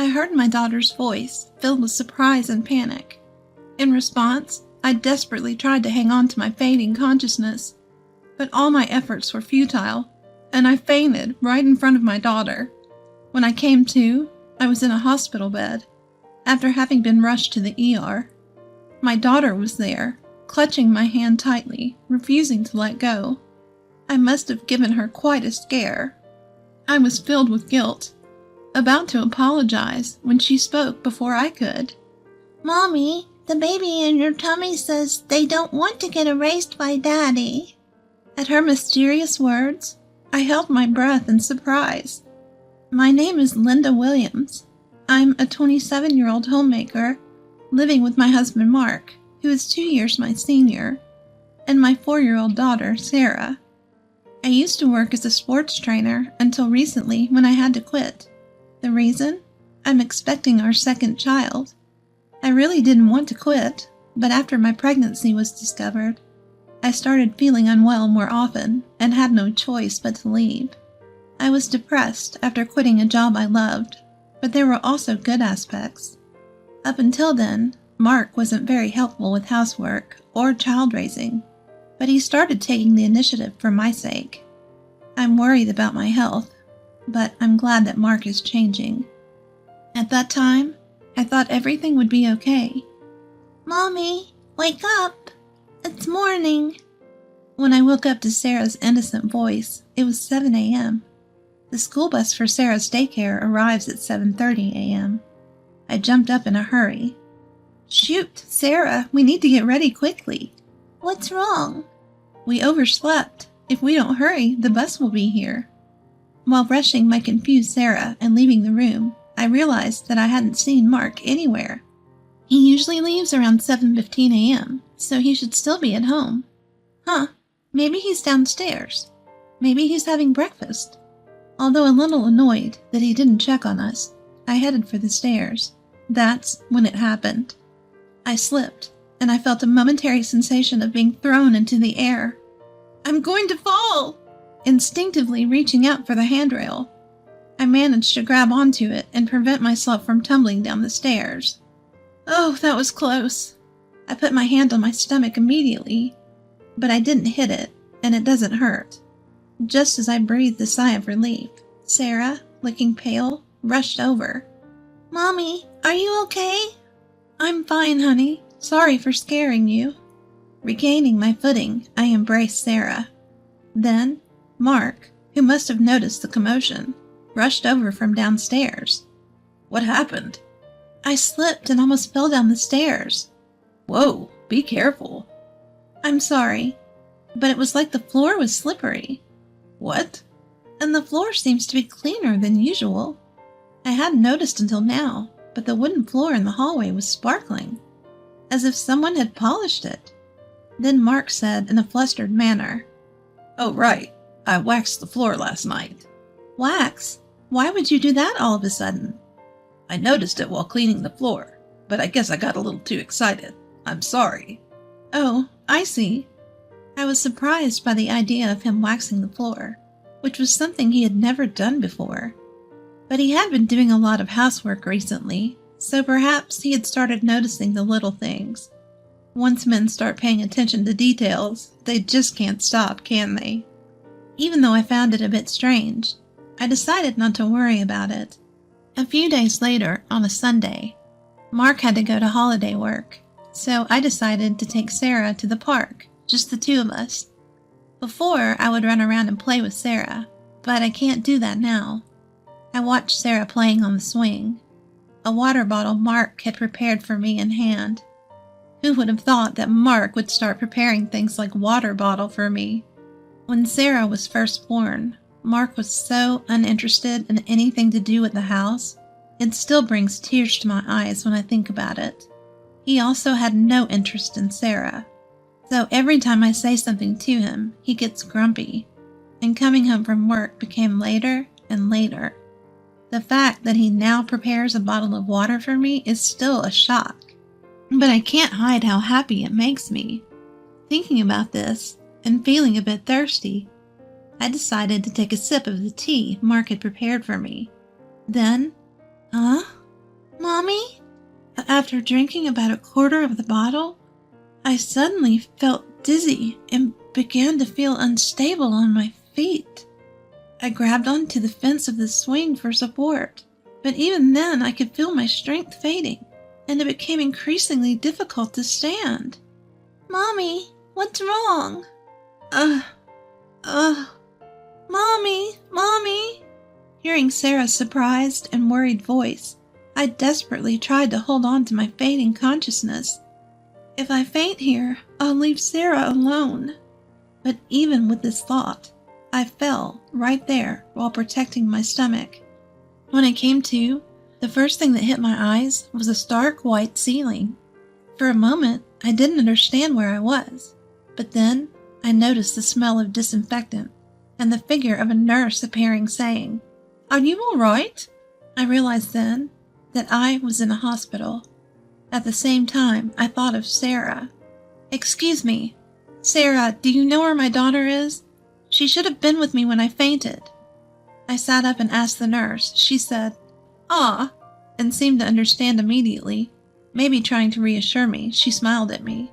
heard my daughter's voice, filled with surprise and panic. In response, I desperately tried to hang on to my fading consciousness, but all my efforts were futile, and I fainted right in front of my daughter. When I came to, I was in a hospital bed, after having been rushed to the ER. My daughter was there, clutching my hand tightly, refusing to let go. I must have given her quite a scare. I was filled with guilt, about to apologize when she spoke before I could. "Mommy, the baby in your tummy says they don't want to get erased by Daddy." At her mysterious words, I held my breath in surprise. My name is Linda Williams. I'm a 27-year-old homemaker living with my husband Mark, who is 2 years my senior, and my 4-year-old daughter, Sarah. I used to work as a sports trainer until recently when I had to quit. The reason? I'm expecting our second child. I really didn't want to quit, but after my pregnancy was discovered, I started feeling unwell more often and had no choice but to leave. I was depressed after quitting a job I loved, but there were also good aspects. Up until then, Mark wasn't very helpful with housework or child raising, but he started taking the initiative for my sake. I'm worried about my health, but I'm glad that Mark is changing. At that time, I thought everything would be okay. "Mommy, wake up! It's morning." When I woke up to Sarah's innocent voice, it was 7 a.m. The school bus for Sarah's daycare arrives at 7:30 a.m. I jumped up in a hurry. "Shoot, Sarah, we need to get ready quickly." "What's wrong?" "We overslept. If we don't hurry, the bus will be here." While rushing my confused Sarah and leaving the room, I realized that I hadn't seen Mark anywhere. He usually leaves around 7:15 a.m., so he should still be at home. Maybe he's downstairs. Maybe he's having breakfast. Although a little annoyed that he didn't check on us, I headed for the stairs. That's when it happened. I slipped, and I felt a momentary sensation of being thrown into the air. "I'm going to fall!" Instinctively reaching out for the handrail, I managed to grab onto it and prevent myself from tumbling down the stairs. Oh, that was close. I put my hand on my stomach immediately, but I didn't hit it, and it doesn't hurt. Just as I breathed a sigh of relief, Sarah, looking pale, rushed over. "Mommy, are you okay?" "I'm fine, honey. Sorry for scaring you." Regaining my footing, I embraced Sarah. Then, Mark, who must have noticed the commotion, rushed over from downstairs. "What happened?" "I slipped and almost fell down the stairs." "Whoa, be careful." "I'm sorry, but it was like the floor was slippery." "What?" "And the floor seems to be cleaner than usual. I hadn't noticed until now, but the wooden floor in the hallway was sparkling, as if someone had polished it." Then Mark said in a flustered manner, "Oh, right. I waxed the floor last night." "Wax? Why would you do that all of a sudden?" "I noticed it while cleaning the floor, but I guess I got a little too excited. I'm sorry." "Oh, I see." I was surprised by the idea of him waxing the floor, which was something he had never done before. But he had been doing a lot of housework recently, so perhaps he had started noticing the little things. Once men start paying attention to details, they just can't stop, can they? Even though I found it a bit strange, I decided not to worry about it. A few days later, on a Sunday, Mark had to go to holiday work, so I decided to take Sarah to the park, just the two of us. Before, I would run around and play with Sarah, but I can't do that now. I watched Sarah playing on the swing. A water bottle Mark had prepared for me in hand. Who would have thought that Mark would start preparing things like water bottle for me? When Sarah was first born, Mark was so uninterested in anything to do with the house, it still brings tears to my eyes when I think about it. He also had no interest in Sarah, so every time I say something to him, he gets grumpy, and coming home from work became later and later. The fact that he now prepares a bottle of water for me is still a shock, but I can't hide how happy it makes me. Thinking about this, and feeling a bit thirsty, I decided to take a sip of the tea Mark had prepared for me. Then, Mommy? After drinking about a quarter of the bottle, I suddenly felt dizzy and began to feel unstable on my feet. I grabbed onto the fence of the swing for support, but even then I could feel my strength fading, and it became increasingly difficult to stand. Mommy, what's wrong? Mommy. Hearing Sarah's surprised and worried voice, I desperately tried to hold on to my fading consciousness. If I faint here, I'll leave Sarah alone. But even with this thought, I fell right there while protecting my stomach. When I came to, the first thing that hit my eyes was a stark white ceiling. For a moment, I didn't understand where I was, but then I noticed the smell of disinfectant and the figure of a nurse appearing saying, "Are you all right?" I realized then that I was in a hospital. At the same time, I thought of Sarah. "Excuse me, Sarah, do you know where my daughter is? She should have been with me when I fainted." I sat up and asked the nurse. She said, "Ah," and seemed to understand immediately. Maybe trying to reassure me, she smiled at me.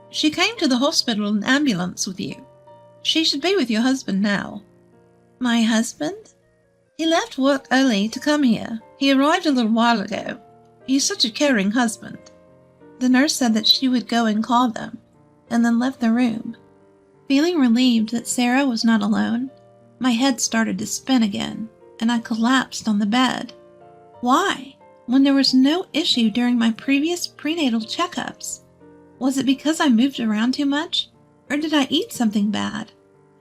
"She came to the hospital in an ambulance with you. She should be with your husband now." "My husband?" "He left work early to come here. He arrived a little while ago. He's such a caring husband." The nurse said that she would go and call them, and then left the room. Feeling relieved that Sarah was not alone, my head started to spin again, and I collapsed on the bed. Why, when there was no issue during my previous prenatal checkups? Was it because I moved around too much, or did I eat something bad?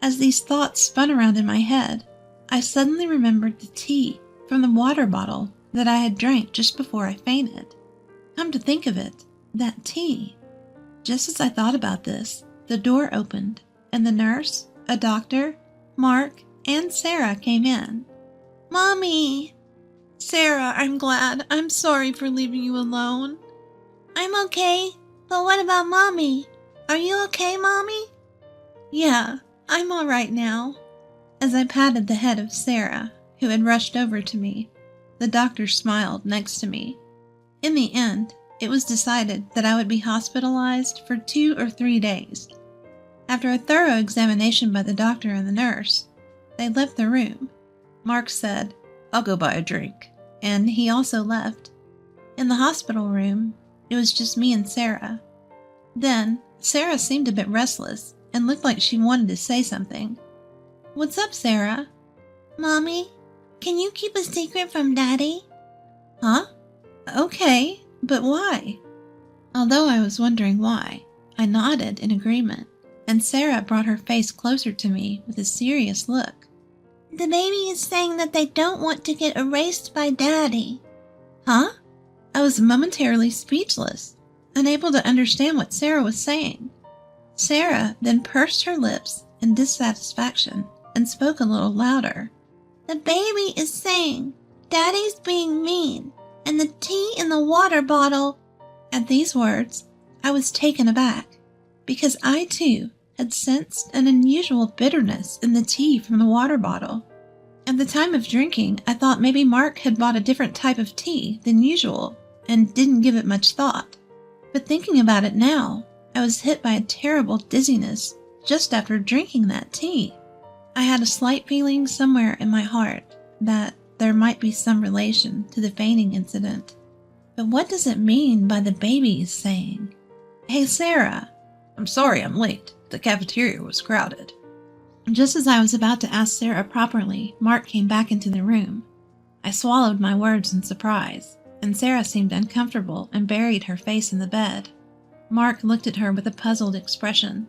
As these thoughts spun around in my head, I suddenly remembered the tea from the water bottle that I had drank just before I fainted. Come to think of it, that tea. Just as I thought about this, the door opened, and the nurse, a doctor, Mark, and Sarah came in. Mommy! "Sarah, I'm glad. I'm sorry for leaving you alone." I'm okay, but what about Mommy? Are you okay, Mommy? "Yeah, I'm all right now." As I patted the head of Sarah, who had rushed over to me, the doctor smiled next to me. In the end, it was decided that I would be hospitalized for 2 or 3 days. After a thorough examination by the doctor and the nurse, they left the room. Mark said, "I'll go buy a drink," and he also left. In the hospital room, it was just me and Sarah. Then, Sarah seemed a bit restless and looked like she wanted to say something. "What's up, Sarah?" Mommy, can you keep a secret from Daddy? "Huh? Okay, but why?" Although I was wondering why, I nodded in agreement, and Sarah brought her face closer to me with a serious look. The baby is saying that they don't want to get erased by Daddy. "Huh?" I was momentarily speechless, unable to understand what Sarah was saying. Sarah then pursed her lips in dissatisfaction and spoke a little louder. The baby is saying Daddy's being mean, and the tea in the water bottle. At these words, I was taken aback, because I too had sensed an unusual bitterness in the tea from the water bottle. At the time of drinking, I thought maybe Mark had bought a different type of tea than usual and didn't give it much thought. But thinking about it now, I was hit by a terrible dizziness just after drinking that tea. I had a slight feeling somewhere in my heart that there might be some relation to the fainting incident. But what does it mean by the baby is saying? "Hey, Sarah." "I'm sorry I'm late. The cafeteria was crowded." Just as I was about to ask Sarah properly, Mark came back into the room. I swallowed my words in surprise, and Sarah seemed uncomfortable and buried her face in the bed. Mark looked at her with a puzzled expression.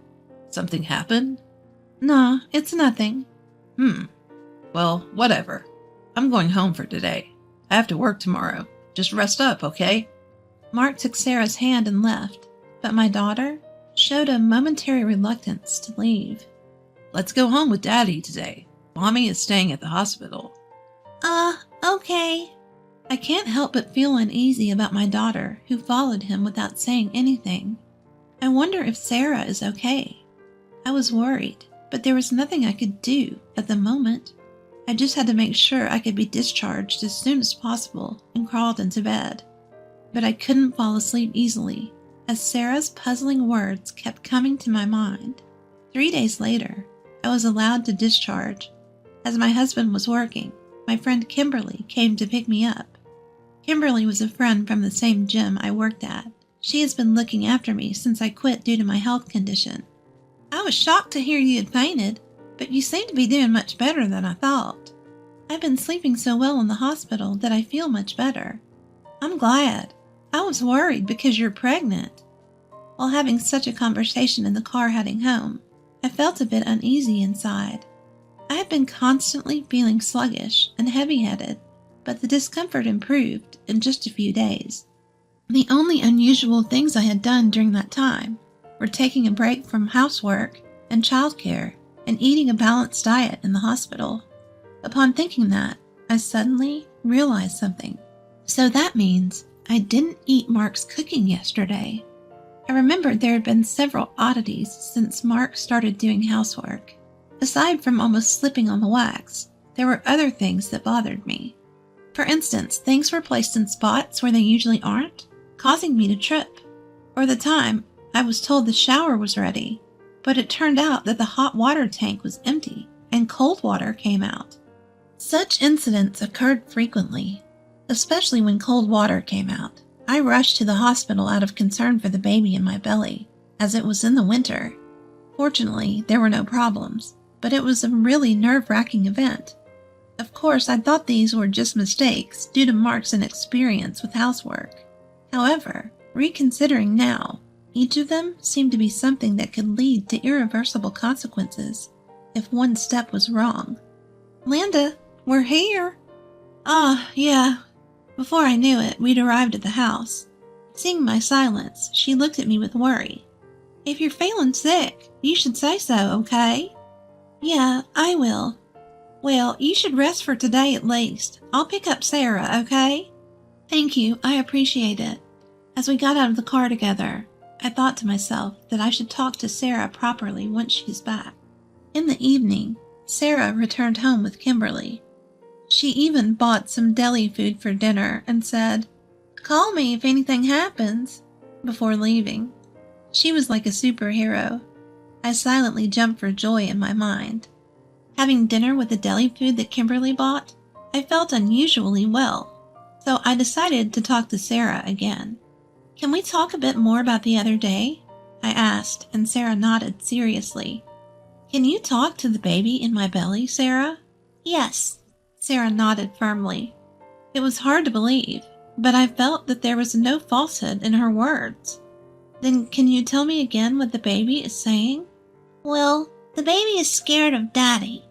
"Something happened?" "Nah, it's nothing." Well, whatever. I'm going home for today. I have to work tomorrow. Just rest up, okay?" Mark took Sarah's hand and left, but my daughter showed a momentary reluctance to leave. "Let's go home with Daddy today. Mommy is staying at the hospital." Okay. I can't help but feel uneasy about my daughter, who followed him without saying anything. I wonder if Sarah is okay. I was worried, but there was nothing I could do at the moment. I just had to make sure I could be discharged as soon as possible and crawled into bed. but I couldn't fall asleep easily as Sarah's puzzling words kept coming to my mind. 3 days later, I was allowed to discharge. As my husband was working, my friend Kimberly came to pick me up. Kimberly was a friend from the same gym I worked at. She has been looking after me since I quit due to my health condition. I was shocked to hear you had fainted, but you seem to be doing much better than I thought. I've been sleeping so well in the hospital that I feel much better. I'm glad. I was worried because you're pregnant. While having such a conversation in the car heading home, I felt a bit uneasy inside. I had been constantly feeling sluggish and heavy-headed, but the discomfort improved in just a few days. The only unusual things I had done during that time were taking a break from housework and childcare and eating a balanced diet in the hospital. Upon thinking that, I suddenly realized something. So that means I didn't eat Mark's cooking yesterday. I remembered there had been several oddities since Mark started doing housework. Aside from almost slipping on the wax, there were other things that bothered me. For instance, things were placed in spots where they usually aren't, causing me to trip. Or the time I was told the shower was ready, but it turned out that the hot water tank was empty and cold water came out. Such incidents occurred frequently, especially when cold water came out. I rushed to the hospital out of concern for the baby in my belly, as it was in the winter. Fortunately, there were no problems, but it was a really nerve-wracking event. Of course, I thought these were just mistakes due to Mark's inexperience with housework. However, reconsidering now, each of them seemed to be something that could lead to irreversible consequences if one step was wrong. Linda, we're here. Yeah. Before I knew it, we'd arrived at the house. Seeing my silence, she looked at me with worry. If you're feeling sick, you should say so, okay? Yeah, I will. Well, you should rest for today at least. I'll pick up Sarah, okay? Thank you, I appreciate it. As we got out of the car together, I thought to myself that I should talk to Sarah properly once she's back. In the evening, Sarah returned home with Kimberly. She even bought some deli food for dinner and said, "Call me if anything happens," before leaving. She was like a superhero. I silently jumped for joy in my mind. Having dinner with the deli food that Kimberly bought, I felt unusually well, so I decided to talk to Sarah again. Can we talk a bit more about the other day? I asked, and Sarah nodded seriously. Can you talk to the baby in my belly, Sarah? Yes. Sarah nodded firmly. It was hard to believe, but I felt that there was no falsehood in her words. Then can you tell me again what the baby is saying? Well, the baby is scared of Daddy.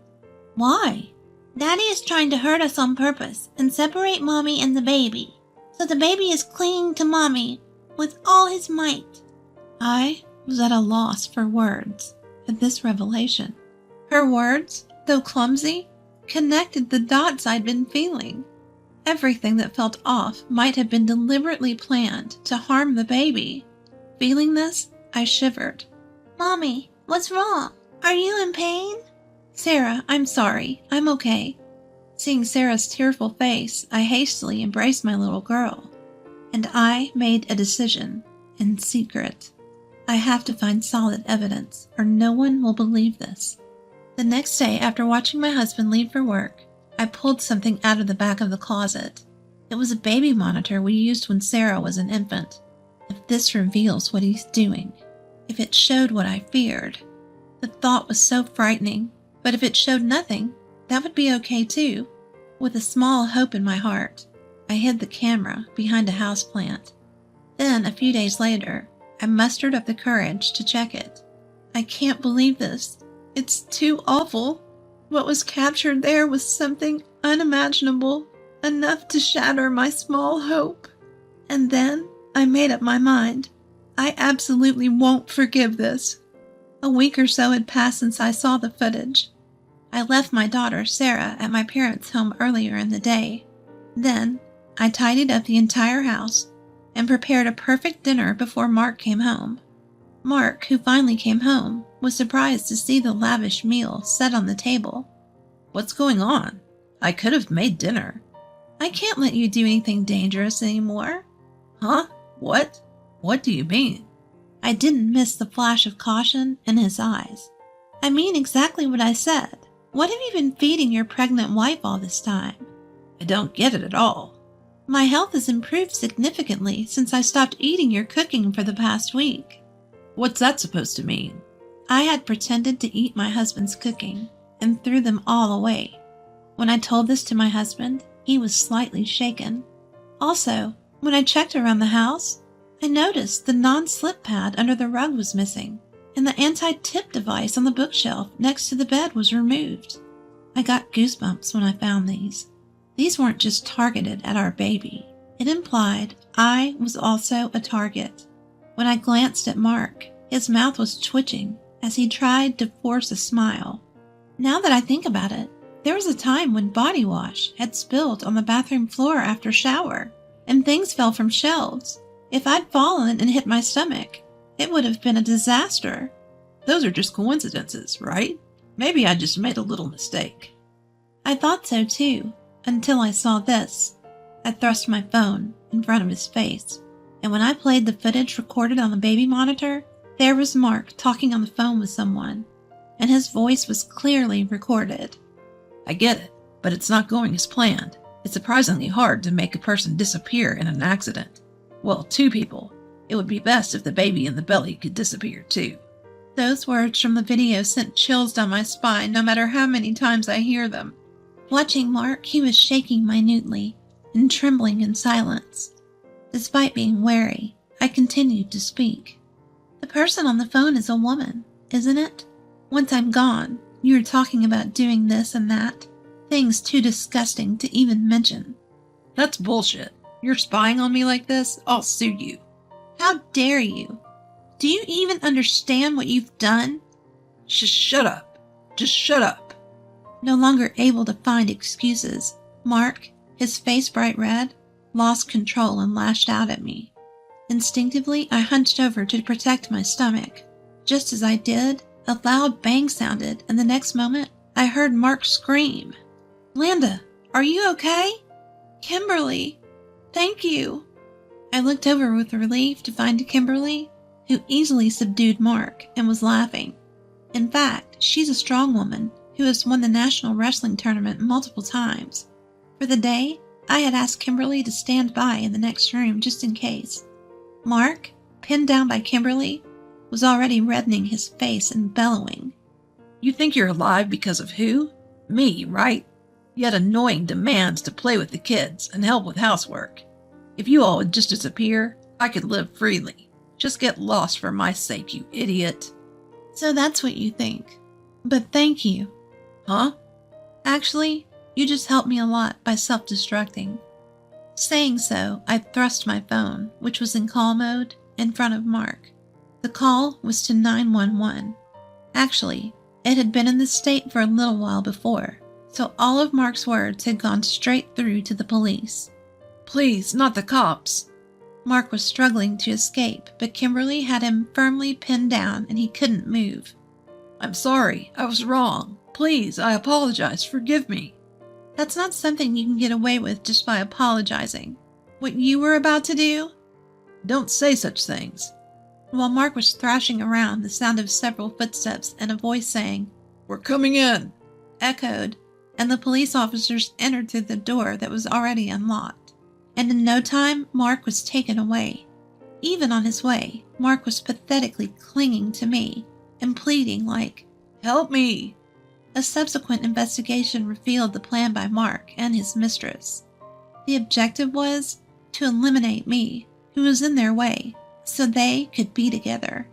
Why? Daddy is trying to hurt us on purpose and separate Mommy and the baby. So the baby is clinging to Mommy with all his might. I was at a loss for words at this revelation. Her words, though clumsy, connected the dots I'd been feeling. Everything that felt off might have been deliberately planned to harm the baby. Feeling this, I shivered. Mommy, what's wrong? Are you in pain? Sarah, I'm sorry. I'm okay. Seeing Sarah's tearful face, I hastily embraced my little girl. And I made a decision, in secret. I have to find solid evidence, or no one will believe this. The next day, after watching my husband leave for work, I pulled something out of the back of the closet. It was a baby monitor we used when Sarah was an infant. If this reveals what he's doing, if it showed what I feared. The thought was so frightening, but if it showed nothing, that would be okay too. With a small hope in my heart, I hid the camera behind a houseplant. Then, a few days later, I mustered up the courage to check it. I can't believe this. It's too awful. What was captured there was something unimaginable, enough to shatter my small hope. And then I made up my mind. I absolutely won't forgive this. A week or so had passed since I saw the footage. I left my daughter, Sarah, at my parents' home earlier in the day. Then, I tidied up the entire house and prepared a perfect dinner before Mark came home. Mark, who finally came home, was surprised to see the lavish meal set on the table. What's going on? I could have made dinner. I can't let you do anything dangerous anymore. Huh? What? What do you mean? I didn't miss the flash of caution in his eyes. I mean exactly what I said. What have you been feeding your pregnant wife all this time? I don't get it at all. My health has improved significantly since I stopped eating your cooking for the past week. What's that supposed to mean? I had pretended to eat my husband's cooking and threw them all away. When I told this to my husband, he was slightly shaken. Also, when I checked around the house, I noticed the non-slip pad under the rug was missing, and the anti-tip device on the bookshelf next to the bed was removed. I got goosebumps when I found these. These weren't just targeted at our baby. It implied I was also a target. When I glanced at Mark, his mouth was twitching as he tried to force a smile. Now that I think about it, there was a time when body wash had spilled on the bathroom floor after shower, and things fell from shelves. If I'd fallen and hit my stomach, it would have been a disaster. Those are just coincidences, right? Maybe I just made a little mistake. I thought so too, until I saw this. I thrust my phone in front of his face, and when I played the footage recorded on the baby monitor, there was Mark talking on the phone with someone, and his voice was clearly recorded. I get it, but it's not going as planned. It's surprisingly hard to make a person disappear in an accident. Well, two people. It would be best if the baby in the belly could disappear too. Those words from the video sent chills down my spine no matter how many times I hear them. Watching Mark, he was shaking minutely and trembling in silence. Despite being wary, I continued to speak. The person on the phone is a woman, isn't it? Once I'm gone, you were talking about doing this and that. Things too disgusting to even mention. That's bullshit. You're spying on me like this? I'll sue you. How dare you? Do you even understand what you've done? Shut up. Just shut up. No longer able to find excuses, Mark, his face bright red, lost control and lashed out at me. Instinctively, I hunched over to protect my stomach. Just as I did, a loud bang sounded, and the next moment, I heard Mark scream. "Landa, are you okay?" "Kimberly, thank you." I looked over with relief to find Kimberly, who easily subdued Mark and was laughing. In fact, she's a strong woman who has won the national wrestling tournament multiple times. For the day, I had asked Kimberly to stand by in the next room just in case. Mark, pinned down by Kimberly, was already reddening his face and bellowing. You think you're alive because of who? Me, right? Yet annoying demands to play with the kids and help with housework. If you all would just disappear, I could live freely. Just get lost for my sake, you idiot. So that's what you think. But thank you. Huh? Actually, you just helped me a lot by self-destructing. Saying so, I thrust my phone, which was in call mode, in front of Mark. The call was to 911. Actually, it had been in this state for a little while before, so all of Mark's words had gone straight through to the police. Please, not the cops. Mark was struggling to escape, but Kimberly had him firmly pinned down and he couldn't move. I'm sorry, I was wrong. Please, I apologize, forgive me. That's not something you can get away with just by apologizing. What you were about to do? Don't say such things. While Mark was thrashing around, the sound of several footsteps and a voice saying, "We're coming in," echoed, and the police officers entered through the door that was already unlocked. And in no time, Mark was taken away. Even on his way, Mark was pathetically clinging to me and pleading like, "Help me." A subsequent investigation revealed the plan by Mark and his mistress. The objective was to eliminate me, who was in their way, so they could be together.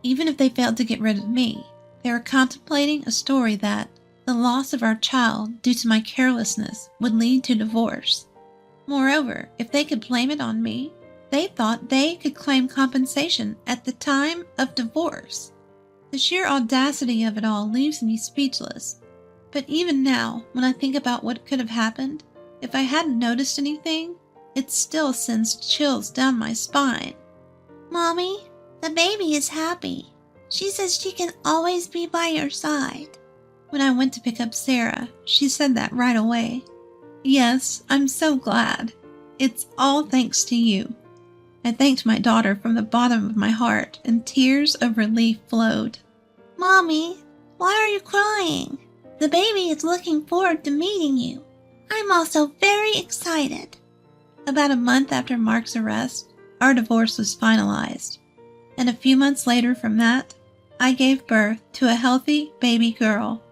Even if they failed to get rid of me, they were contemplating a story that the loss of our child due to my carelessness would lead to divorce. Moreover, if they could blame it on me, they thought they could claim compensation at the time of divorce. The sheer audacity of it all leaves me speechless. But even now, when I think about what could have happened, if I hadn't noticed anything, it still sends chills down my spine. Mommy, the baby is happy. She says she can always be by your side. When I went to pick up Sarah, she said that right away. Yes, I'm so glad. It's all thanks to you. I thanked my daughter from the bottom of my heart, and tears of relief flowed. Mommy, why are you crying? The baby is looking forward to meeting you. I'm also very excited. About a month after Mark's arrest, our divorce was finalized, and a few months later from that, I gave birth to a healthy baby girl.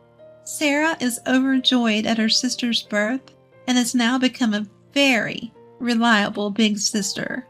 Sarah is overjoyed at her sister's birth and has now become a very reliable big sister.